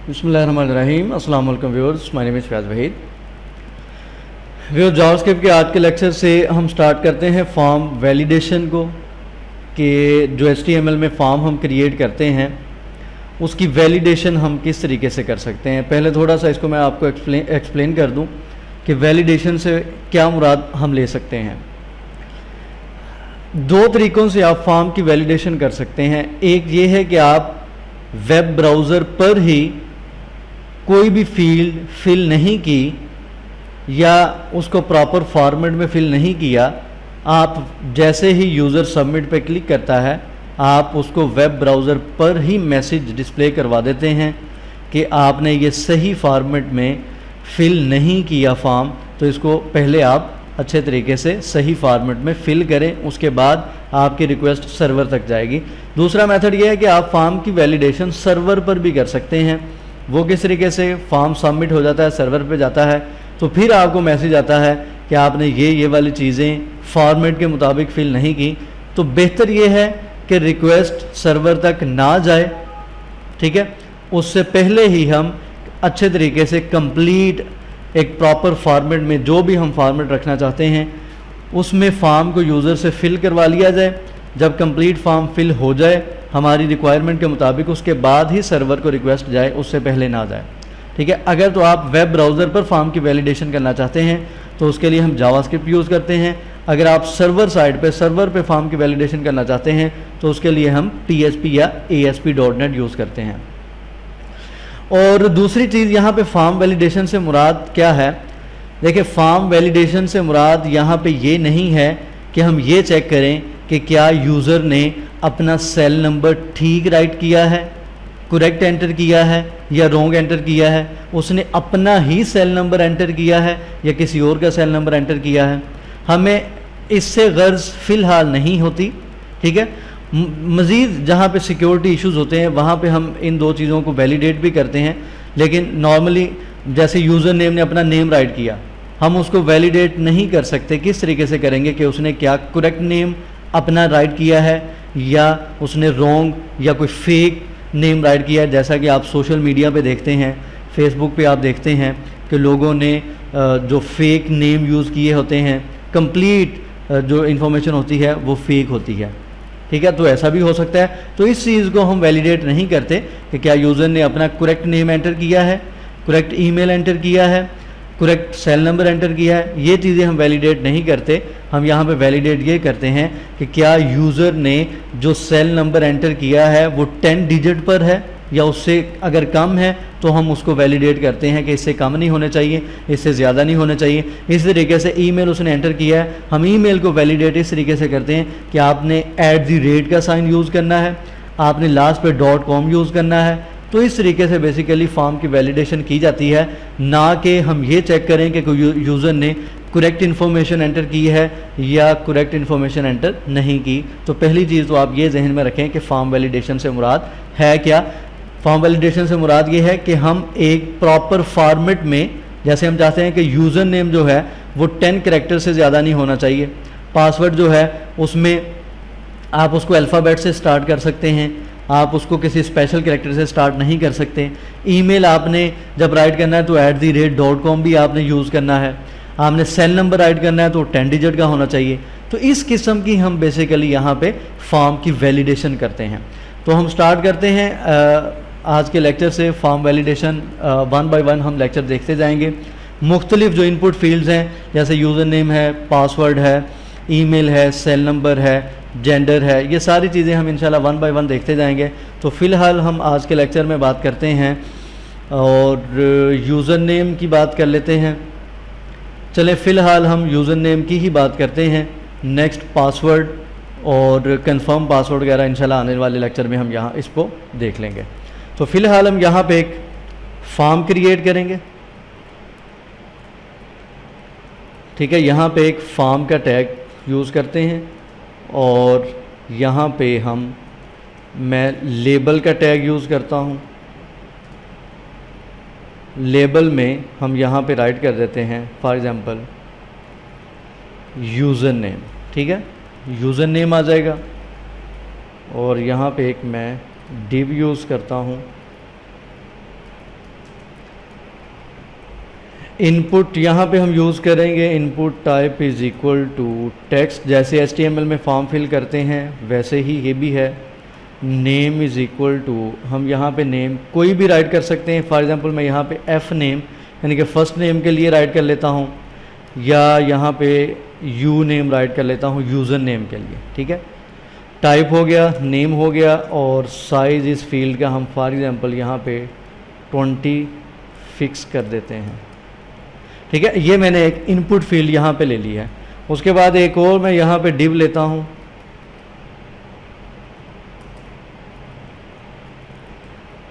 बिस्मिल्लाहिर्रहमानिर्रहीम। अस्सलाम वालेकुम viewers, my name is Fayaz Waheed. Viewers, JavaScript के आज के लेक्चर से हम स्टार्ट करते हैं फॉर्म वैलिडेशन को, कि जो HTML में फॉर्म हम क्रिएट करते हैं उसकी वैलिडेशन हम किस तरीके से कर सकते हैं। पहले थोड़ा सा इसको मैं आपको एक्सप्लेन कर दूं कि वैलिडेशन से क्या मुराद हम ले सकते हैं। दो तरीक़ों से आप फॉर्म की वैलिडेशन कर सकते हैं। एक ये है कि आप वेब ब्राउज़र पर ही कोई भी फील्ड फिल नहीं की या उसको प्रॉपर फॉर्मेट में फिल नहीं किया, आप जैसे ही यूज़र सबमिट पे क्लिक करता है आप उसको वेब ब्राउज़र पर ही मैसेज डिस्प्ले करवा देते हैं कि आपने ये सही फॉर्मेट में फिल नहीं किया फॉर्म, तो इसको पहले आप अच्छे तरीके से सही फॉर्मेट में फिल करें, उसके बाद आपकी रिक्वेस्ट सर्वर तक जाएगी। दूसरा मेथड ये है कि आप फॉर्म की वैलिडेशन सर्वर पर भी कर सकते हैं। वो किस तरीके से, फॉर्म सबमिट हो जाता है, सर्वर पे जाता है, तो फिर आपको मैसेज आता है कि आपने ये वाली चीज़ें फॉर्मेट के मुताबिक फिल नहीं की। तो बेहतर ये है कि रिक्वेस्ट सर्वर तक ना जाए, ठीक है, उससे पहले ही हम अच्छे तरीके से कंप्लीट एक प्रॉपर फॉर्मेट में जो भी हम फॉर्मेट रखना चाहते हैं उसमें फॉर्म को यूज़र से फिल करवा लिया जाए। जब कंप्लीट फॉर्म फिल हो जाए हमारी रिक्वायरमेंट के मुताबिक, उसके बाद ही सर्वर को रिक्वेस्ट जाए, उससे पहले ना जाए, ठीक है। अगर तो आप वेब ब्राउज़र पर फॉर्म की वैलिडेशन करना चाहते हैं तो उसके लिए हम जावास्क्रिप्ट यूज़ करते हैं। अगर आप सर्वर साइड पे सर्वर पे फॉर्म की वैलिडेशन करना चाहते हैं तो उसके लिए हम PHP या ASP.NET यूज़ करते हैं। और दूसरी चीज़ यहाँ पे फॉर्म वैलिडेशन से मुराद क्या है। देखिए, फॉर्म वैलिडेशन से मुराद यहाँ पे ये नहीं है कि हम ये चेक करें कि क्या यूज़र ने अपना सेल नंबर ठीक राइट किया है, करेक्ट एंटर किया है या रॉन्ग एंटर किया है, उसने अपना ही सेल नंबर एंटर किया है या किसी और का सेल नंबर एंटर किया है। हमें इससे गर्ज फ़िलहाल नहीं होती, ठीक है। मज़ीद जहाँ पे सिक्योरिटी इश्यूज़ होते हैं वहाँ पे हम इन दो चीज़ों को वैलिडेट भी करते हैं, लेकिन नॉर्मली जैसे यूज़र नेम ने अपना नेम राइट किया, हम उसको वैलिडेट नहीं कर सकते। किस तरीके से करेंगे कि उसने क्या करेक्ट नेम अपना राइट किया है या उसने रॉन्ग या कोई फेक नेम राइट किया है। जैसा कि आप सोशल मीडिया पे देखते हैं, फेसबुक पे आप देखते हैं कि लोगों ने जो फेक नेम यूज़ किए होते हैं, कंप्लीट जो इन्फॉर्मेशन होती है वो फेक होती है, ठीक है। तो ऐसा भी हो सकता है। तो इस चीज़ को हम वैलिडेट नहीं करते कि क्या यूज़र ने अपना करेक्ट नेम एंटर किया है, करेक्ट ईमेल एंटर किया है, करेक्ट सेल नंबर एंटर किया है। ये चीज़ें हम वैलिडेट नहीं करते। हम यहाँ पे वैलिडेट ये करते हैं कि क्या यूज़र ने जो सेल नंबर एंटर किया है वो 10 डिजिट पर है या उससे अगर कम है तो हम उसको वैलिडेट करते हैं कि इससे कम नहीं होने चाहिए, इससे ज़्यादा नहीं होने चाहिए। इस तरीके से ईमेल उसने एंटर किया है, हम ईमेल को वैलिडेट इस तरीके से करते हैं कि आपने @ का साइन यूज़ करना है, आपने लास्ट पे .com यूज़ करना है। तो इस तरीके से बेसिकली फॉर्म की वैलिडेशन की जाती है, ना कि हम ये चेक करें कि कोई यूज़र ने करेक्ट इन्फॉर्मेशन एंटर की है या करेक्ट इन्फॉर्मेशन एंटर नहीं की। तो पहली चीज़ तो आप ये जहन में रखें कि फॉर्म वैलिडेशन से मुराद है क्या। फॉर्म वैलिडेशन से मुराद ये है कि हम एक प्रॉपर फॉर्मेट में, जैसे हम चाहते हैं कि यूज़र नेम जो है वो 10 कैरेक्टर से ज़्यादा नहीं होना चाहिए, पासवर्ड जो है उसमें आप उसको अल्फ़ाबेट से स्टार्ट कर सकते हैं, आप उसको किसी स्पेशल कैरेक्टर से स्टार्ट नहीं कर सकते। ईमेल आपने जब राइट करना है तो @.com भी आपने यूज़ करना है। आपने सेल नंबर राइट करना है तो 10 डिजिट का होना चाहिए। तो इस किस्म की हम बेसिकली यहाँ पे फॉर्म की वैलिडेशन करते हैं। तो हम स्टार्ट करते हैं आज के लेक्चर से। फॉर्म वैलिडेशन 1 बाय 1 हम लेक्चर देखते जाएंगे। मुख्तलिफ जो इनपुट फील्ड्स हैं जैसे यूज़र नेम है, पासवर्ड है, ईमेल है, सेल नंबर है, जेंडर है, ये सारी चीज़ें हम इंशाल्लाह 1 बाय 1 देखते जाएंगे। तो फ़िलहाल हम आज के लेक्चर में बात करते हैं और यूज़र नेम की बात कर लेते हैं। चलें, फ़िलहाल हम यूज़र नेम की ही बात करते हैं। नेक्स्ट पासवर्ड और कंफर्म पासवर्ड वगैरह इंशाल्लाह आने वाले लेक्चर में हम यहाँ इसको देख लेंगे। तो फ़िलहाल हम यहाँ पे एक फॉर्म क्रिएट करेंगे, ठीक है। यहाँ पे एक फॉर्म का टैग यूज़ करते हैं और यहाँ पे मैं लेबल का टैग यूज़ करता हूँ। लेबल में हम यहाँ पे राइट कर देते हैं फॉर एग्ज़ाम्पल यूज़र नेम, ठीक है, यूज़र नेम आ जाएगा। और यहाँ पे एक मैं डिव यूज़ करता हूँ इनपुट यहाँ पे हम यूज़ करेंगे input type is equal to text, जैसे HTML में फॉर्म फिल करते हैं वैसे ही ये भी है। नेम इज़ इक्वल टू, हम यहाँ पे नेम कोई भी राइट कर सकते हैं। फॉर एग्जांपल मैं यहाँ पे एफ नेम यानी कि फ़र्स्ट नेम के लिए राइट कर लेता हूँ, या यहाँ पे यू नेम राइट कर लेता हूँ यूज़र नेम के लिए, ठीक है। टाइप हो गया, नेम हो गया, और साइज़ इस फील्ड का हम फॉर एग्जांपल यहाँ पे 20 फिक्स कर देते हैं, ठीक है। ये मैंने एक इनपुट फील्ड यहाँ पे ले लिया है। उसके बाद एक और मैं यहाँ पे डिव लेता हूँ,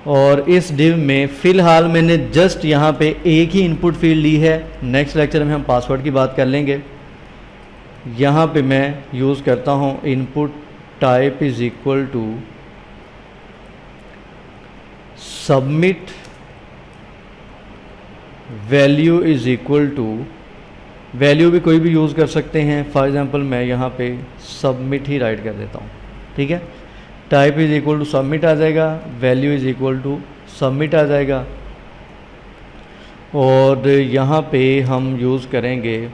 और इस डिव में फ़िलहाल मैंने जस्ट यहाँ पे एक ही इनपुट फील्ड ली है। नेक्स्ट लेक्चर में हम पासवर्ड की बात कर लेंगे। यहाँ पे मैं यूज़ करता हूँ input type is equal to submit, value is equal to, value भी कोई भी यूज़ कर सकते हैं। फॉर एग्जांपल मैं यहाँ पे सबमिट ही राइट कर देता हूँ, ठीक है। Type is equal to submit आ जाएगा, value is equal to submit आ जाएगा, और यहाँ पे हम यूज़ करेंगे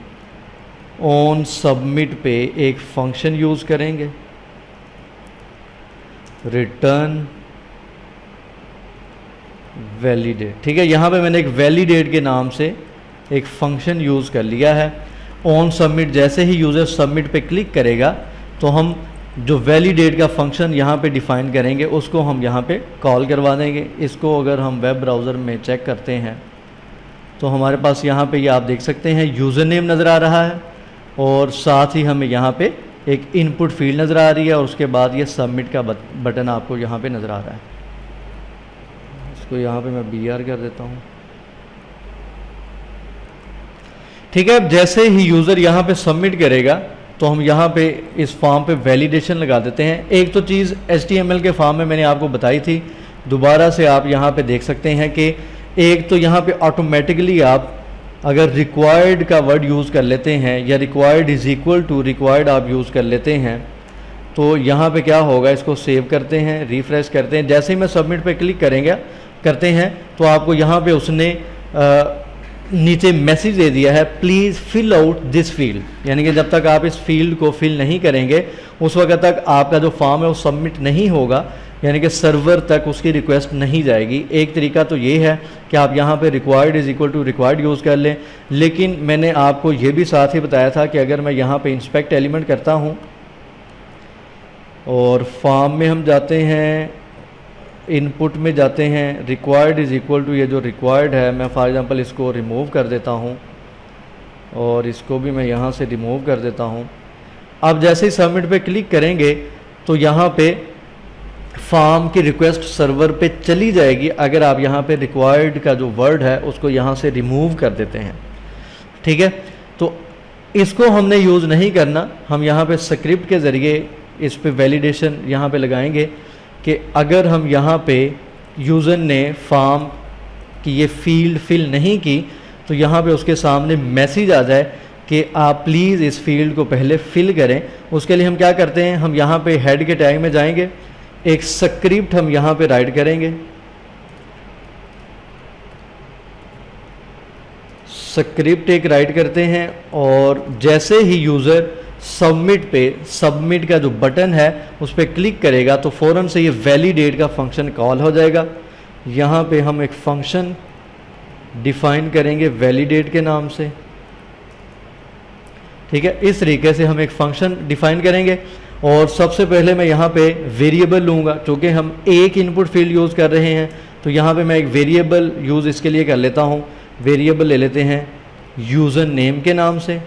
ऑन सबमिट पे एक फंक्शन यूज़ करेंगे रिटर्न वैलिडेट, ठीक है। यहाँ पे मैंने एक वैलिडेट के नाम से एक फंक्शन यूज़ कर लिया है। ऑन सबमिट, जैसे ही यूज़र सबमिट पे क्लिक करेगा तो हम जो वैलिडेट का फंक्शन यहाँ पे डिफ़ाइन करेंगे उसको हम यहाँ पे कॉल करवा देंगे। इसको अगर हम वेब ब्राउज़र में चेक करते हैं तो हमारे पास यहाँ पे ये आप देख सकते हैं यूज़र नेम नज़र आ रहा है, और साथ ही हमें यहाँ पे एक इनपुट फील्ड नज़र आ रही है, और उसके बाद ये सबमिट का बटन आपको यहाँ पे नज़र आ रहा है। इसको यहाँ पे मैं BR कर देता हूँ, ठीक है। जैसे ही यूज़र यहाँ पे सबमिट करेगा तो हम यहाँ पे इस फॉर्म पे वैलिडेशन लगा देते हैं। एक तो चीज़ HTML के फॉर्म में मैंने आपको बताई थी, दोबारा से आप यहाँ पे देख सकते हैं कि एक तो यहाँ पे ऑटोमेटिकली आप अगर रिक्वायर्ड का वर्ड यूज़ कर लेते हैं या required is equal to required आप यूज़ कर लेते हैं तो यहाँ पे क्या होगा, इसको सेव करते हैं, रिफ़्रेश करते हैं। जैसे ही मैं सबमिट पे क्लिक करते हैं तो आपको यहाँ पे उसने नीचे मैसेज दे दिया है please fill out this field, यानी कि जब तक आप इस फील्ड को फिल नहीं करेंगे उस वक्त तक आपका जो फॉर्म है वो सबमिट नहीं होगा, यानी कि सर्वर तक उसकी रिक्वेस्ट नहीं जाएगी। एक तरीका तो ये है कि आप यहाँ पे required is equal to required use कर लें, लेकिन मैंने आपको ये भी साथ ही बताया था कि अगर मैं यहाँ पे इंस्पेक्ट एलिमेंट करता हूँ और फॉर्म में हम जाते हैं, इनपुट में जाते हैं, रिक्वायर्ड इज़ इक्वल टू, ये जो रिक्वायर्ड है मैं फॉर एग्जांपल इसको रिमूव कर देता हूँ और इसको भी मैं यहाँ से रिमूव कर देता हूँ। अब जैसे ही सबमिट पे क्लिक करेंगे तो यहाँ पे फॉर्म की रिक्वेस्ट सर्वर पे चली जाएगी अगर आप यहाँ पे रिक्वायर्ड का जो वर्ड है उसको यहाँ से रिमूव कर देते हैं, ठीक है। तो इसको हमने यूज़ नहीं करना, हम यहाँ पे स्क्रिप्ट के ज़रिए इस पे वैलिडेशन यहाँ पे लगाएंगे कि अगर हम यहाँ पे यूज़र ने फॉर्म की ये फील्ड फिल नहीं की तो यहाँ पे उसके सामने मैसेज आ जाए कि आप प्लीज़ इस फील्ड को पहले फिल करें। उसके लिए हम क्या करते हैं, हम यहाँ पे हेड के टैग में जाएंगे, एक स्क्रिप्ट हम यहाँ पे राइट करेंगे, स्क्रिप्ट एक राइट करते हैं और जैसे ही यूज़र सबमिट का जो बटन है उस पर क्लिक करेगा तो फ़ौरन से ये वैलिडेट का फंक्शन कॉल हो जाएगा। यहाँ पे हम एक फंक्शन डिफ़ाइन करेंगे वैलिडेट के नाम से, ठीक है। इस तरीके से हम एक फंक्शन डिफ़ाइन करेंगे और सबसे पहले मैं यहाँ पे वेरिएबल लूँगा, चूँकि हम एक इनपुट फील्ड यूज़ कर रहे हैं तो यहाँ पे मैं एक वेरिएबल यूज़ इसके लिए कर लेता हूँ। वेरिएबल ले लेते हैं यूज़र नेम के नाम से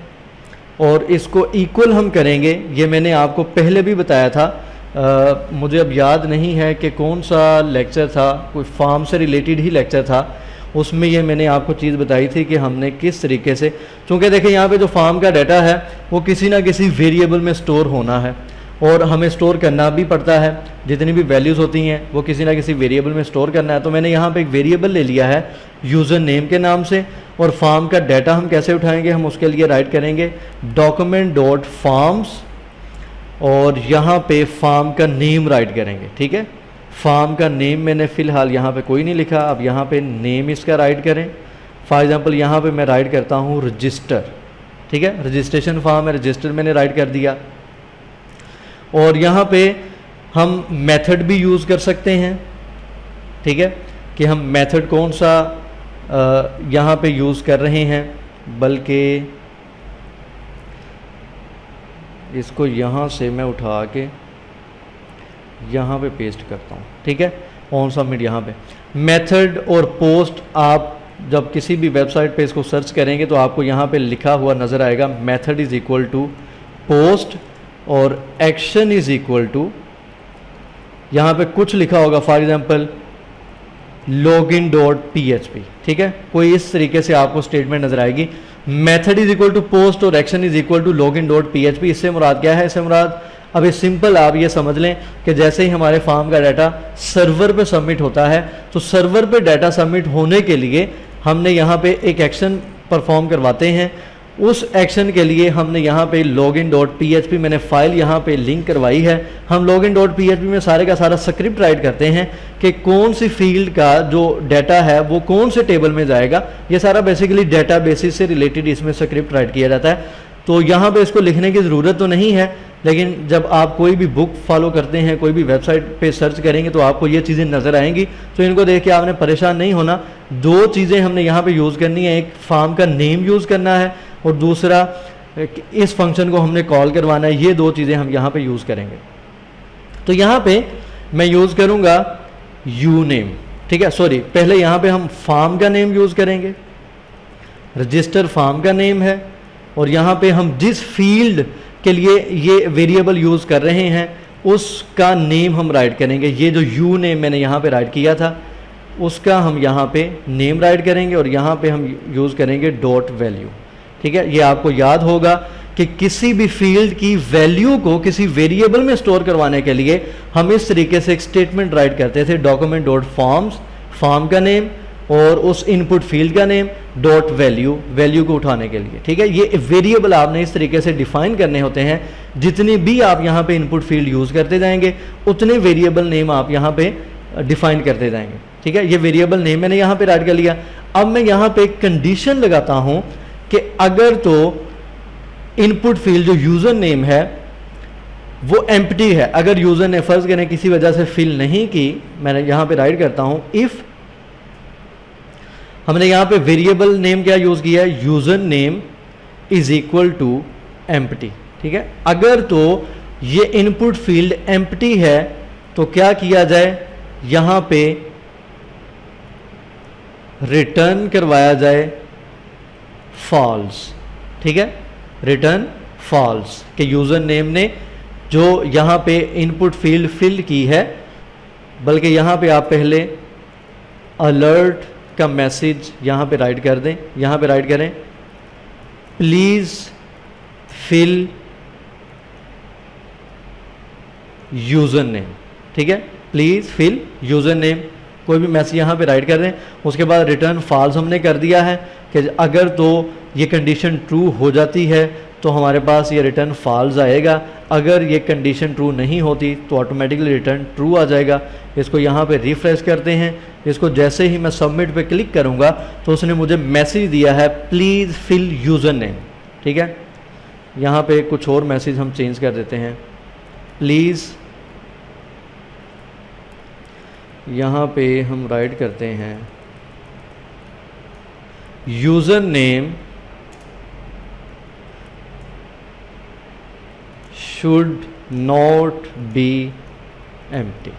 और इसको इक्वल हम करेंगे, ये मैंने आपको पहले भी बताया था, मुझे अब याद नहीं है कि कौन सा लेक्चर था, कोई फॉर्म से रिलेटेड ही लेक्चर था, उसमें ये मैंने आपको चीज़ बताई थी कि हमने किस तरीके से, चूँकि देखिए यहाँ पे जो फॉर्म का डाटा है वो किसी ना किसी वेरिएबल में स्टोर होना है और हमें स्टोर करना भी पड़ता है, जितनी भी वैल्यूज़ होती हैं वो किसी ना किसी वेरिएबल में स्टोर करना है। तो मैंने यहाँ पे एक वेरिएबल ले लिया है यूज़र नेम के नाम से और फॉर्म का डाटा हम कैसे उठाएंगे, हम उसके लिए राइट करेंगे डॉक्यूमेंट डॉट फॉर्म्स और यहाँ पे फॉर्म का नेम राइट करेंगे, ठीक है। फॉर्म का नेम मैंने फ़िलहाल यहाँ पे कोई नहीं लिखा, अब यहाँ पे नेम इसका राइट करें, फॉर एग्जांपल यहाँ पे मैं राइट करता हूँ रजिस्टर, ठीक है, रजिस्ट्रेशन फॉर्म है, रजिस्टर मैंने राइट कर दिया। और यहाँ पे हम मेथड भी यूज़ कर सकते हैं, ठीक है, कि हम मेथड कौन सा यहाँ पे यूज़ कर रहे हैं, बल्कि इसको यहाँ से मैं उठा के यहाँ पे पेस्ट करता हूँ, ठीक है, ऑन सबमिट। यहाँ पे मेथड और पोस्ट आप जब किसी भी वेबसाइट पे इसको सर्च करेंगे तो आपको यहाँ पे लिखा हुआ नज़र आएगा, method is equal to post और एक्शन इज़ इक्वल टू, यहाँ पे कुछ लिखा होगा, फॉर एग्जांपल login.php, ठीक है, कोई इस तरीके से आपको स्टेटमेंट नजर आएगी, method is equal to post और action is equal to login.php। इससे मुराद क्या है? इससे मुराद अब ये सिंपल आप ये समझ लें कि जैसे ही हमारे फॉर्म का डाटा सर्वर पे सबमिट होता है तो सर्वर पे डाटा सबमिट होने के लिए हमने यहाँ पे एक एक्शन परफॉर्म करवाते हैं। उस एक्शन के लिए हमने यहाँ पे login.php मैंने फाइल यहाँ पे लिंक करवाई है। हम login.php में सारे का सारा स्क्रिप्ट राइट करते हैं कि कौन सी फील्ड का जो डाटा है वो कौन से टेबल में जाएगा। ये सारा बेसिकली डाटा बेसिस से रिलेटेड इसमें स्क्रिप्ट राइट किया जाता है। तो यहाँ पे इसको लिखने की ज़रूरत तो नहीं है, लेकिन जब आप कोई भी बुक फॉलो करते हैं, कोई भी वेबसाइट पे सर्च करेंगे तो आपको ये चीज़ें नज़र आएंगी। तो इनको देख के आपने परेशान नहीं होना। दो चीज़ें हमने यहाँ पे यूज़ करनी है, एक फॉर्म का नेम यूज़ करना है और दूसरा इस फंक्शन को हमने कॉल करवाना है। ये दो चीज़ें हम यहाँ पे यूज़ करेंगे। तो यहाँ पे मैं यूज़ करूँगा यू नेम, ठीक है, सॉरी, पहले यहाँ पे हम फॉर्म का नेम यूज़ करेंगे, रजिस्टर फॉर्म का नेम है, और यहाँ पे हम जिस फील्ड के लिए ये वेरिएबल यूज़ कर रहे हैं उसका नेम हम राइट करेंगे। ये जो यू नेम मैंने यहाँ पे राइट किया था उसका हम यहाँ पे नेम राइट करेंगे और यहाँ पे हम यूज़ करेंगे डॉट वैल्यू, ठीक है। ये आपको याद होगा कि किसी भी फील्ड की वैल्यू को किसी वेरिएबल में स्टोर करवाने के लिए हम इस तरीके से एक स्टेटमेंट राइट करते थे, डॉक्यूमेंट डॉट फॉर्म्स, फॉर्म का नेम और उस इनपुट फील्ड का नेम डॉट वैल्यू, वैल्यू को उठाने के लिए, ठीक है। ये वेरिएबल आपने इस तरीके से डिफाइन करने होते हैं। जितनी भी आप यहाँ पे इनपुट फील्ड यूज़ करते जाएंगे उतने वेरिएबल नेम आप यहाँ पे डिफाइन करते जाएंगे, ठीक है। ये वेरिएबल नेम मैंने यहाँ पे राइट कर लिया। अब मैं यहाँ पे एक कंडीशन लगाता हूँ कि अगर तो इनपुट फील्ड जो यूज़र नेम है वो एम्प्टी है, अगर यूज़र ने फर्ज करें किसी वजह से फिल नहीं की, मैंने यहाँ पे राइट करता हूँ इफ़, हमने यहाँ पे वेरिएबल नेम क्या यूज़ किया है, user name is equal to empty, ठीक है। अगर तो ये इनपुट फील्ड एम्प्टी है तो क्या किया जाए, यहाँ पे रिटर्न करवाया जाए फॉल्स, ठीक है, रिटर्न फॉल्स कि यूज़र नेम ने जो यहाँ पे इनपुट फील्ड फिल की है, बल्कि यहाँ पे आप पहले अलर्ट का मैसेज यहाँ पे राइट कर दें, यहाँ पे राइट करें प्लीज़ फिल यूज़र नेम, ठीक है, प्लीज़ फिल यूज़र नेम, कोई भी मैसेज यहाँ पे राइट कर दें। उसके बाद रिटर्न फॉल्स हमने कर दिया है कि अगर तो ये कंडीशन ट्रू हो जाती है तो हमारे पास ये रिटर्न फॉल्स आएगा, अगर ये कंडीशन ट्रू नहीं होती तो ऑटोमेटिकली रिटर्न ट्रू आ जाएगा। इसको यहाँ पे रिफ्रेश करते हैं। इसको जैसे ही मैं सबमिट पे क्लिक करूँगा तो उसने मुझे मैसेज दिया है प्लीज़ फिल यूज़र नेम, ठीक है। यहाँ पे कुछ और मैसेज हम चेंज कर देते हैं, प्लीज़, यहाँ पे हम राइट करते हैं user name should not be empty,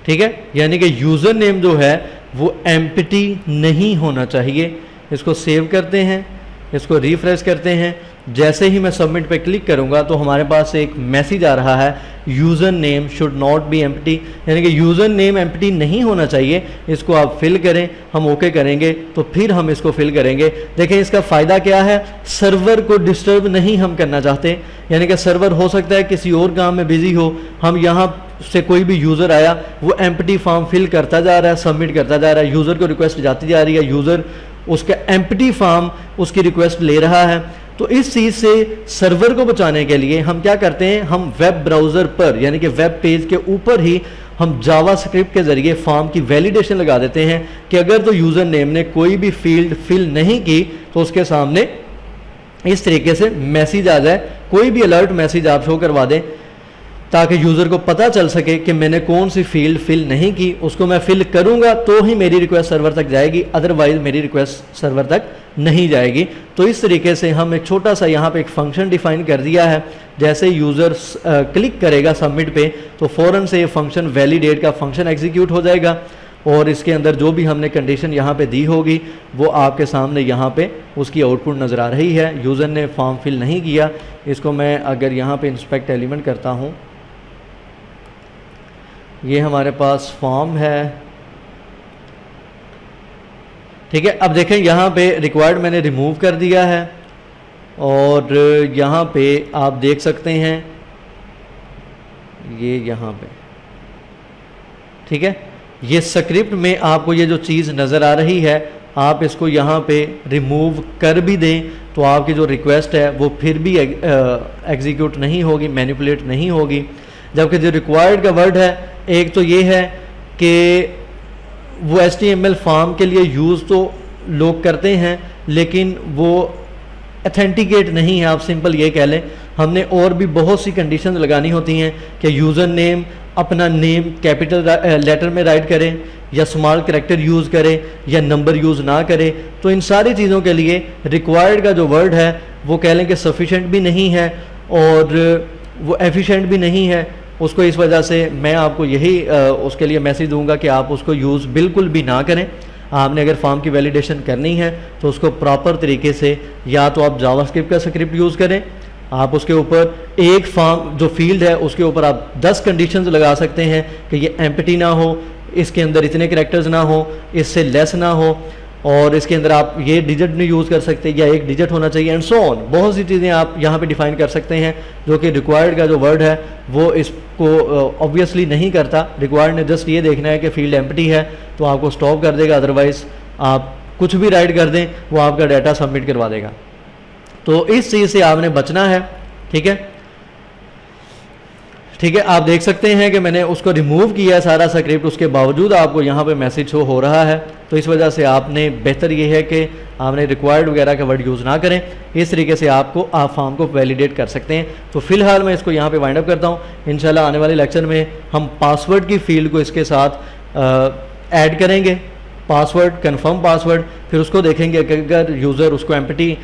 ठीक है, यानी कि यूज़र नेम जो है वो एम्प्टी नहीं होना चाहिए। इसको सेव करते हैं, इसको रिफ्रेश करते हैं। जैसे ही मैं सबमिट पे क्लिक करूंगा तो हमारे पास एक मैसेज आ रहा है user name should not be empty, यानी कि यूज़र नेम एम्प्टी नहीं होना चाहिए। इसको आप फिल करें, हम ओके करेंगे तो फिर हम इसको फिल करेंगे। देखें इसका फ़ायदा क्या है, सर्वर को डिस्टर्ब नहीं हम करना चाहते, यानी कि सर्वर हो सकता है किसी और काम में बिजी हो, हम यहाँ से कोई भी यूज़र आया वो एम्प्टी फॉर्म फिल करता जा रहा है, सबमिट करता जा रहा है, यूज़र को रिक्वेस्ट जाती जा रही है, यूज़र उसका एम्प्टी फॉर्म उसकी रिक्वेस्ट ले रहा है। तो इस चीज़ से सर्वर को बचाने के लिए हम क्या करते हैं, हम वेब ब्राउज़र पर यानी कि वेब पेज के ऊपर ही हम जावास्क्रिप्ट के ज़रिए फॉर्म की वैलिडेशन लगा देते हैं कि अगर तो यूज़र नेम ने कोई भी फील्ड फिल नहीं की तो उसके सामने इस तरीके से मैसेज आ जाए, कोई भी अलर्ट मैसेज आप शो करवा दें ताकि यूज़र को पता चल सके कि मैंने कौन सी फील्ड फिल नहीं की, उसको मैं फिल करूंगा तो ही मेरी रिक्वेस्ट सर्वर तक जाएगी, अदरवाइज मेरी रिक्वेस्ट सर्वर तक नहीं जाएगी। तो इस तरीके से हम एक छोटा सा यहाँ पे एक फंक्शन डिफाइन कर दिया है, जैसे यूज़र क्लिक करेगा सबमिट पे तो फ़ौरन से ये फंक्शन वैलिडेट का फंक्शन एग्जीक्यूट हो जाएगा और इसके अंदर जो भी हमने कंडीशन यहाँ पे दी होगी वो आपके सामने यहाँ पे उसकी आउटपुट नज़र आ रही है। यूज़र ने फॉर्म फिल नहीं किया, इसको मैं अगर यहाँ पे इंस्पेक्ट एलिमेंट करता हूँ, ये हमारे पास फॉर्म है, ठीक है। अब देखें यहाँ पे रिक्वायर्ड मैंने रिमूव कर दिया है और यहाँ पे आप देख सकते हैं ये यहाँ पे, ठीक है। ये स्क्रिप्ट में आपको ये जो चीज़ नज़र आ रही है आप इसको यहाँ पे रिमूव कर भी दें तो आपकी जो रिक्वेस्ट है वो फिर भी एग्जीक्यूट नहीं होगी, मैनिपुलेट नहीं होगी। जबकि जो रिक्वायर्ड का वर्ड है एक तो ये है कि वो HTML फॉर्म के लिए यूज़ तो लोग करते हैं लेकिन वो अथेंटिकेट नहीं है, आप सिंपल ये कह लें। हमने और भी बहुत सी कंडीशन लगानी होती हैं कि यूज़र नेम अपना नेम कैपिटल लेटर में राइट करें या स्मॉल करैक्टर यूज़ करें या नंबर यूज़ ना करें। तो इन सारी चीज़ों के लिए रिक्वायर्ड का जो वर्ड है वो कह लें कि सफिशेंट भी नहीं है और वो एफिशिएंट भी नहीं है। उसको इस वजह से मैं आपको यही उसके लिए मैसेज दूंगा कि आप उसको यूज़ बिल्कुल भी ना करें। आपने अगर फॉर्म की वैलिडेशन करनी है तो उसको प्रॉपर तरीके से या तो आप जावास्क्रिप्ट का स्क्रिप्ट यूज़ करें, आप उसके ऊपर एक फॉर्म जो फील्ड है उसके ऊपर आप 10 कंडीशंस लगा सकते हैं कि ये एम्प्टी ना हो, इसके अंदर इतने कैरेक्टर्स ना हो, इससे लेस ना हो और इसके अंदर आप ये डिजिट नहीं यूज़ कर सकते या एक डिजिट होना चाहिए एंड सो ऑन। बहुत सी चीज़ें आप यहाँ पे डिफाइन कर सकते हैं जो कि रिक्वायर्ड का जो वर्ड है वो इसको ऑब्वियसली नहीं करता। रिक्वायर्ड ने जस्ट ये देखना है कि फील्ड एम्प्टी है तो आपको स्टॉप कर देगा, अदरवाइज आप कुछ भी राइट कर दें वो आपका डाटा सबमिट करवा देगा। तो इस चीज़ से आपने बचना है, ठीक है, ठीक है। आप देख सकते हैं कि मैंने उसको रिमूव किया है सारा स्क्रिप्ट, उसके बावजूद आपको यहाँ पे मैसेज शो हो रहा है। तो इस वजह से आपने बेहतर ये है कि आपने रिक्वायर्ड वगैरह का वर्ड यूज़ ना करें। इस तरीके से आप फॉर्म को वैलिडेट कर सकते हैं। तो फिलहाल मैं इसको यहाँ पे वाइंड अप करता हूँ। इंशाल्लाह आने वाले लेक्चर में हम पासवर्ड की फील्ड को इसके साथ ऐड करेंगे, पासवर्ड, कंफर्म पासवर्ड, फिर उसको देखेंगे कि अगर यूज़र उसको एम्प्टी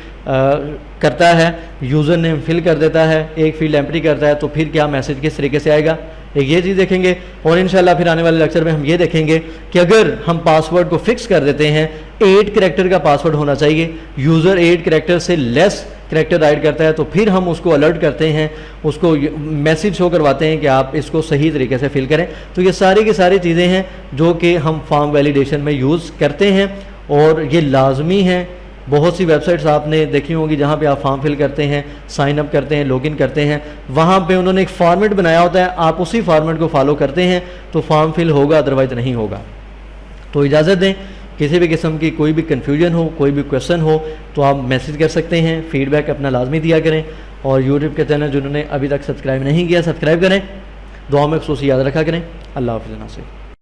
करता है, यूज़र नेम फिल कर देता है, एक फील्ड एम्प्टी करता है तो फिर क्या मैसेज किस तरीके से आएगा, एक ये चीज़ देखेंगे। और इंशाल्लाह फिर आने वाले लेक्चर में हम ये देखेंगे कि अगर हम पासवर्ड को फिक्स कर देते हैं 8 कैरेक्टर का पासवर्ड होना चाहिए, यूज़र 8 कैरेक्टर से लेस कैरेक्टर राइट करता है तो फिर हम उसको अलर्ट करते हैं, उसको मैसेज शो करवाते हैं कि आप इसको सही तरीके से फिल करें। तो ये सारी की सारी चीज़ें हैं जो कि हम फॉर्म वैलिडेशन में यूज़ करते हैं और ये लाजमी है। बहुत सी वेबसाइट्स आपने देखी होंगी जहाँ पे आप फॉर्म फिल करते हैं, साइन अप करते हैं, लॉगिन करते हैं, वहाँ पे उन्होंने एक फॉर्मेट बनाया होता है, आप उसी फॉर्मेट को फॉलो करते हैं तो फॉर्म फिल होगा, अदरवाइज नहीं होगा। तो इजाज़त दें, किसी भी किस्म की कोई भी कन्फ्यूजन हो, कोई भी क्वेश्चन हो तो आप मैसेज कर सकते हैं, फीडबैक अपना लाजमी दिया करें। और यूट्यूब के चैनल जिन्होंने अभी तक सब्सक्राइब नहीं किया सब्सक्राइब करें, दुआ में खुसूसी याद रखा करें। अल्लाह हाफ़िज़।